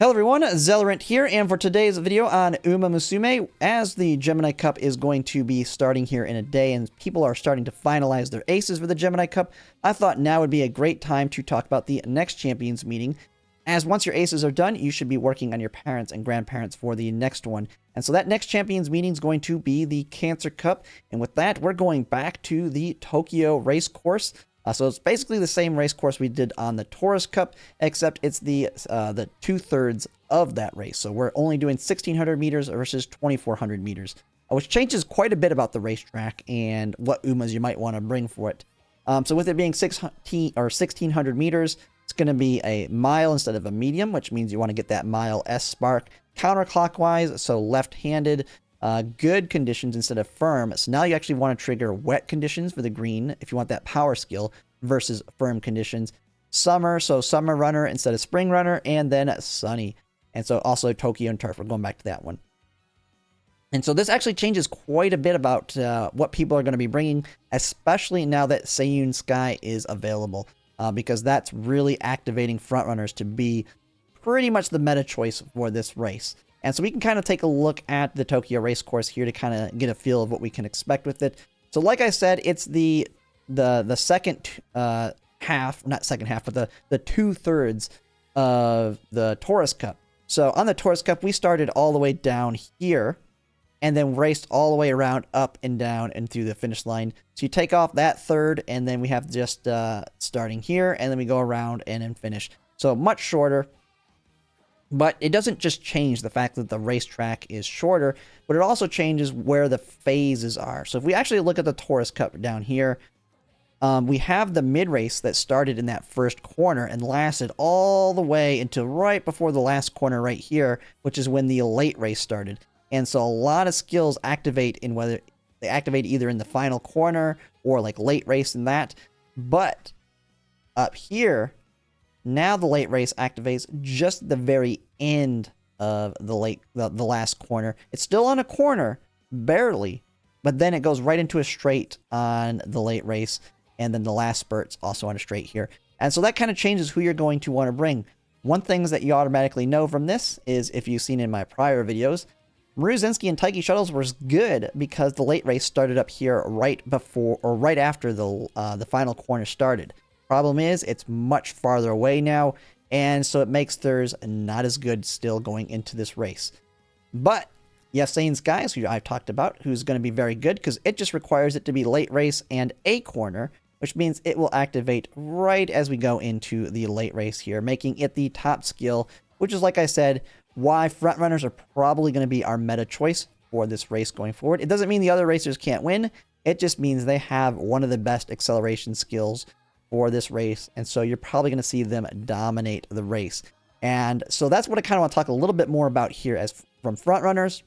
Hello everyone, Zellerant here, and for today's video on Uma Musume, as the Gemini Cup is going to be starting here in a day and people are starting to finalize their aces for the Gemini Cup, I thought now would be a great time to talk about the next champions meeting, as once your aces are done, you should be working on your parents and grandparents for the next one. And so that next champions meeting is going to be the Cancer Cup, and with that, we're going back to the Tokyo race course. So it's basically the same race course we did on the Taurus Cup, except it's the 2/3 of that race. So we're only doing 1,600 meters versus 2,400 meters, which changes quite a bit about the racetrack and what Umas you might want to bring for it. So with it being 1,600 meters, it's going to be a mile instead of a medium, which means you want to get that mile S spark counterclockwise, so left-handed. Good conditions instead of firm. So now you actually want to trigger wet conditions for the green if you want that power skill versus firm conditions. Summer, so summer runner instead of spring runner, and then sunny. And so also Tokyo and turf. We're going back to that one. And so this actually changes quite a bit about what people are going to be bringing, especially now that Seiyun Sky is available, because that's really activating frontrunners to be pretty much the meta choice for this race. And so we can kind of take a look at the Tokyo race course here to kind of get a feel of what we can expect with it. So like I said, it's the second half, not second half, but the 2/3 of the Taurus Cup. So on the Taurus Cup, we started all the way down here and then raced all the way around, up and down and through the finish line. So you take off that third, and then we have just starting here, and then we go around and then finish. So much shorter. But it doesn't just change the fact that the racetrack is shorter, but it also changes where the phases are. So if we actually look at the Taurus Cup down here, we have the mid-race that started in that first corner and lasted all the way until right before the last corner right here, which is when the late race started. And so a lot of skills activate in whether they activate either in the final corner or like late race in that. But up here, now the late race activates just at the very end of the last corner. It's still on a corner, barely, but then it goes right into a straight on the late race, and then the last spurt's also on a straight here. And so that kind of changes who you're going to want to bring. One thing that you automatically know from this is, if you've seen in my prior videos, Maruzinski and Taiki Shuttles was good because the late race started up here right before or right after the final corner started. Problem is, it's much farther away now, and so it makes theirs not as good still going into this race. But yes, Seiyun Sky, who I've talked about, who's going to be very good because it just requires it to be late race and a corner, which means it will activate right as we go into the late race here, making it the top skill, which is, like I said, why frontrunners are probably going to be our meta choice for this race going forward. It doesn't mean the other racers can't win. It just means they have one of the best acceleration skills for this race, and so you're probably going to see them dominate the race. And so that's what I kind of want to talk a little bit more about here as from frontrunners.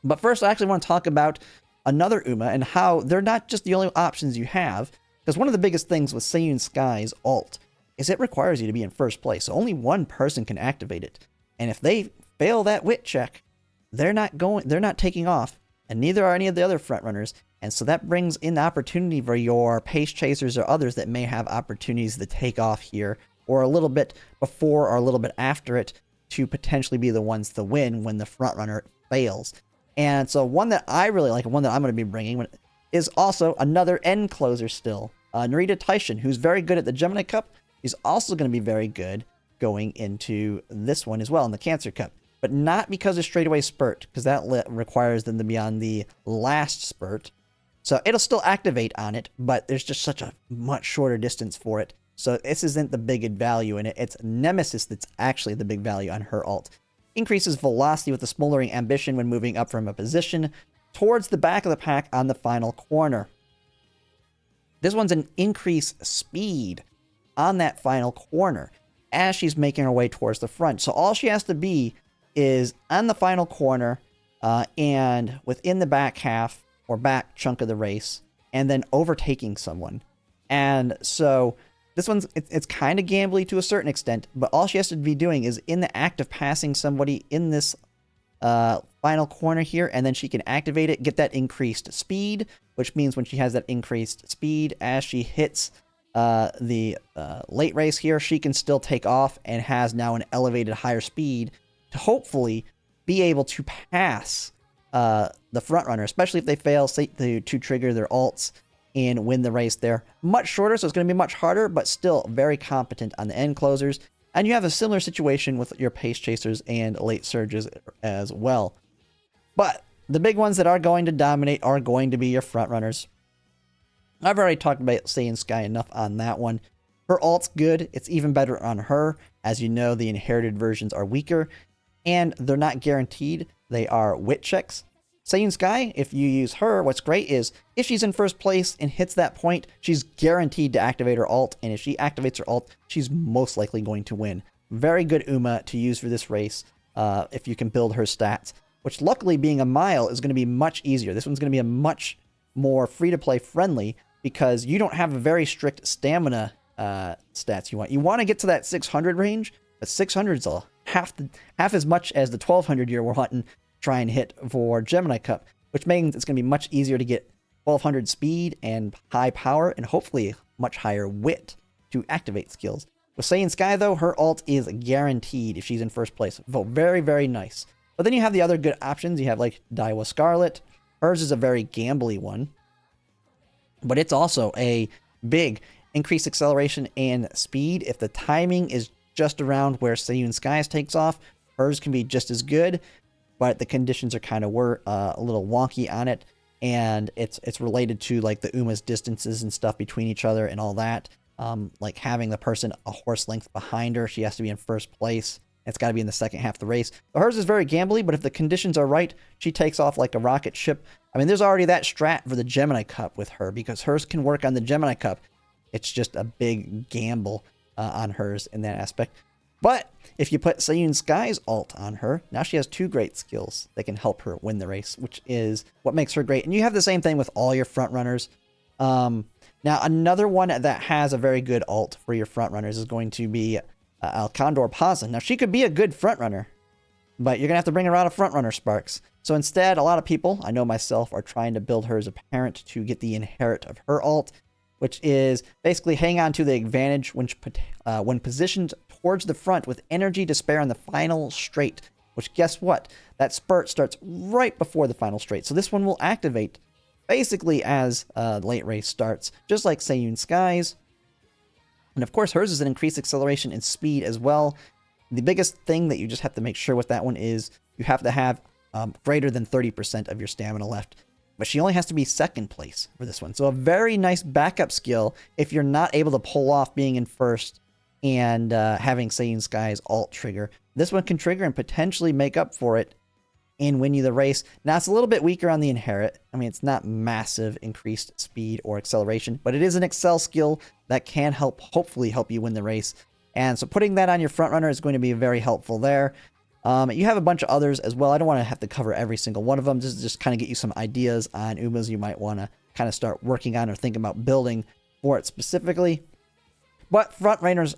But first, I actually want to talk about another Uma and how they're not just the only options you have, because one of the biggest things with Seiyun Sky's ult is it requires you to be in first place, so only one person can activate it. And if they fail that wit check, they're not taking off, and neither are any of the other frontrunners. And so that brings in the opportunity for your pace chasers or others that may have opportunities to take off here, or a little bit before or a little bit after it, to potentially be the ones to win when the front runner fails. And so one that I really like, and one that I'm going to be bringing, is also another end closer still. Narita Taishin, who's very good at the Gemini Cup. He's also going to be very good going into this one as well, in the Cancer Cup. But not because of straightaway spurt, because that requires them to be on the last spurt. So it'll still activate on it, but there's just such a much shorter distance for it. So this isn't the big value in it. It's Nemesis that's actually the big value on her ult. Increases velocity with the smoldering ambition when moving up from a position towards the back of the pack on the final corner. This one's an increased speed on that final corner as she's making her way towards the front. So all she has to be is on the final corner and within the back half or back chunk of the race, and then overtaking someone. And so this one's, it's kind of gambly to a certain extent, but all she has to be doing is in the act of passing somebody in this final corner here, and then she can activate it, get that increased speed, which means when she has that increased speed, as she hits the late race here, she can still take off and has now an elevated higher speed to hopefully be able to pass the front runner, especially if they fail to trigger their ults and win the race there. Much shorter, so it's going to be much harder, but still very competent on the end closers. And you have a similar situation with your pace chasers and late surges as well. But the big ones that are going to dominate are going to be your front runners. I've already talked about Saiyan Sky enough on that one. Her ult's good. It's even better on her. As you know, the inherited versions are weaker, and they're not guaranteed. They are wit checks. Saiyan Sky, if you use her, what's great is if she's in first place and hits that point, she's guaranteed to activate her ult, and if she activates her ult, she's most likely going to win. Very good Uma to use for this race if you can build her stats, which luckily being a mile is going to be much easier. This one's going to be a much more free-to-play friendly because you don't have a very strict stamina stats you want. You want to get to that 600 range, but 600 is half as much as the 1200 you're wanting to try and hit for Gemini Cup, which means it's going to be much easier to get 1200 speed and high power and hopefully much higher wit to activate skills. With Saiyan Sky, though, her ult is guaranteed if she's in first place. So very, very nice. But then you have the other good options. You have like Daiwa Scarlet. Hers is a very gambly one, but it's also a big increased acceleration and speed. If the timing is just around where Saiyan Sky's takes off, hers can be just as good, but the conditions are kind of a little wonky on it, and it's related to like the Uma's distances and stuff between each other and all that. Like having the person a horse length behind her, she has to be in first place. It's got to be in the second half of the race. So hers is very gambly, but if the conditions are right, she takes off like a rocket ship. I mean, there's already that strat for the Gemini Cup with her because hers can work on the Gemini Cup. It's just a big gamble on hers in that aspect. But if you put Saiyan Sky's ult on her, now she has two great skills that can help her win the race, which is what makes her great. And you have the same thing with all your front runners. Now, another one that has a very good ult for your front runners is going to be Alcondor Pazin. Now, she could be a good front runner, but you're going to have to bring her out of front runner sparks. So instead, a lot of people, I know myself, are trying to build her as a parent to get the inherit of her ult, which is basically hang on to the advantage when positioned towards the front with energy to spare on the final straight, which guess what? That spurt starts right before the final straight. So this one will activate basically as late race starts, just like Saiyan Sky's. And of course, hers is an increased acceleration and speed as well. The biggest thing that you just have to make sure with that one is you have to have greater than 30% of your stamina left. But she only has to be second place for this one. So a very nice backup skill if you're not able to pull off being in first and having Saiyan Sky's ult trigger. This one can trigger and potentially make up for it and win you the race. Now, it's a little bit weaker on the inherit. I mean, it's not massive increased speed or acceleration, but it is an excel skill that can hopefully help you win the race. And so putting that on your front runner is going to be very helpful there. You have a bunch of others as well. I don't want to have to cover every single one of them. Just kind of get you some ideas on Umas you might want to kind of start working on or think about building for it specifically. But front runners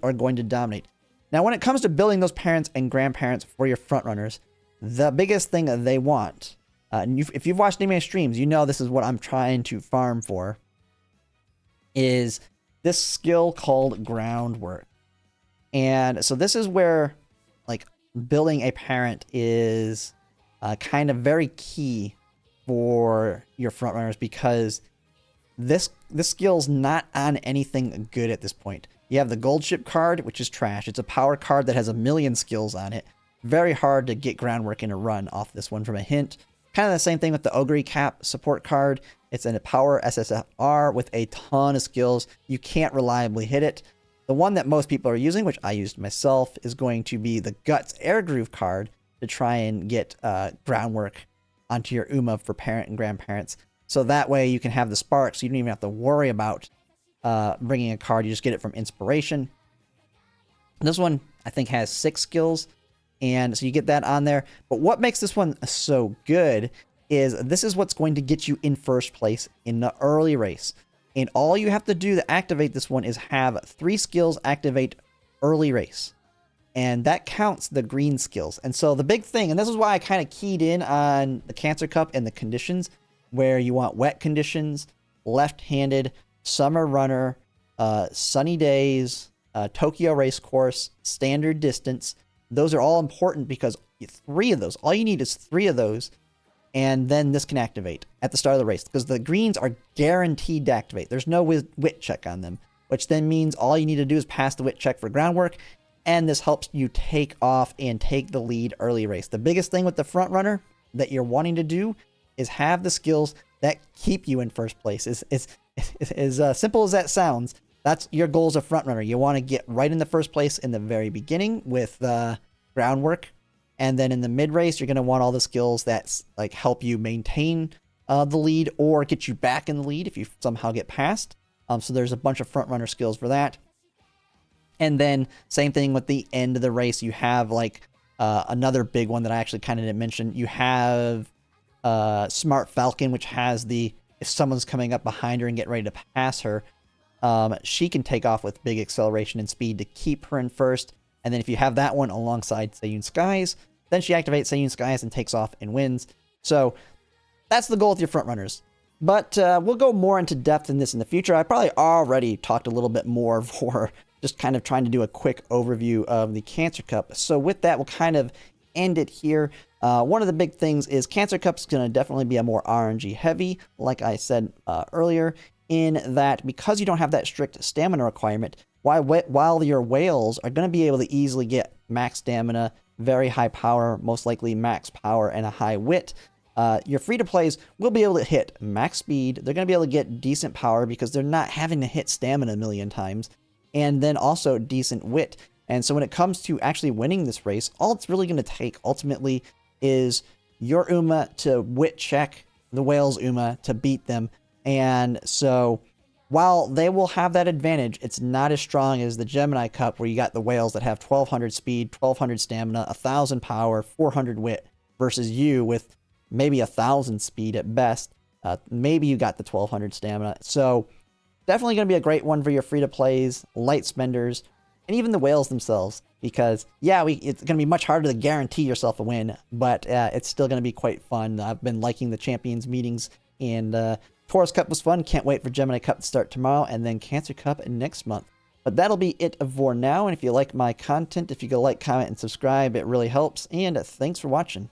are going to dominate. Now, when it comes to building those parents and grandparents for your front runners, the biggest thing that they want, and if you've watched any of my streams, you know this is what I'm trying to farm for, is this skill called groundwork. And so this is where, like, building a parent is kind of very key for your front runners because this skill's not on anything good at this point. You have the gold ship card, which is trash. It's a power card that has a million skills on it. Very hard to get groundwork in a run off this one from a hint. Kind of the same thing with the Ogre Cap support card. It's in a power SSFR with a ton of skills. You can't reliably hit it. The one that most people are using, which I used myself, is going to be the Guts Air Groove card to try and get groundwork onto your Uma for parent and grandparents. So that way you can have the sparks. So you don't even have to worry about bringing a card. You just get it from inspiration. This one, I think, has 6 skills. And so you get that on there. But what makes this one so good is this is what's going to get you in first place in the early race. And all you have to do to activate this one is have 3 skills activate early race. And that counts the green skills. And so the big thing, and this is why I kind of keyed in on the Cancer Cup and the conditions, where you want wet conditions, left-handed, summer runner, sunny days, Tokyo race course, standard distance. Those are all important because 3 of those, all you need is 3 of those, and then this can activate at the start of the race because the greens are guaranteed to activate. There's no wit check on them, which then means all you need to do is pass the wit check for groundwork, and this helps you take off and take the lead early race. The biggest thing with the front runner that you're wanting to do is have the skills that keep you in first place. It's as simple as that sounds. That's your goal as a front runner. You want to get right in the first place in the very beginning with groundwork, and then in the mid race, you're going to want all the skills that like help you maintain the lead or get you back in the lead if you somehow get past. So there's a bunch of front runner skills for that. And then same thing with the end of the race. You have like another big one that I actually kind of didn't mention. You have Smart Falcon, which has the if someone's coming up behind her and getting ready to pass her, she can take off with big acceleration and speed to keep her in first. And then if you have that one alongside Seiyun Skies, then she activates Seiyun Skies and takes off and wins. So that's the goal with your front runners. But we'll go more into depth in this in the future. I probably already talked a little bit more for just kind of trying to do a quick overview of the Cancer Cup. So with that, we'll kind of end it here. One of the big things is Cancer Cup is going to definitely be a more RNG heavy, like I said earlier, in that because you don't have that strict stamina requirement, while your whales are going to be able to easily get max stamina, very high power, most likely max power, and a high wit, your free-to-plays will be able to hit max speed. They're going to be able to get decent power because they're not having to hit stamina a million times, and then also decent wit. And so when it comes to actually winning this race, all it's really going to take ultimately is your Uma to wit check the whale's Uma to beat them. And so while they will have that advantage, it's not as strong as the Gemini Cup where you got the whales that have 1200 speed, 1200 stamina, 1000 power, 400 wit versus you with maybe 1000 speed at best. Maybe you got the 1200 stamina. So definitely going to be a great one for your free-to-plays, light spenders, and even the whales themselves. Because, yeah, it's going to be much harder to guarantee yourself a win, but it's still going to be quite fun. I've been liking the Champions meetings, and Taurus Cup was fun. Can't wait for Gemini Cup to start tomorrow, and then Cancer Cup next month. But that'll be it for now, and if you like my content, if you go like, comment, and subscribe, it really helps, and thanks for watching.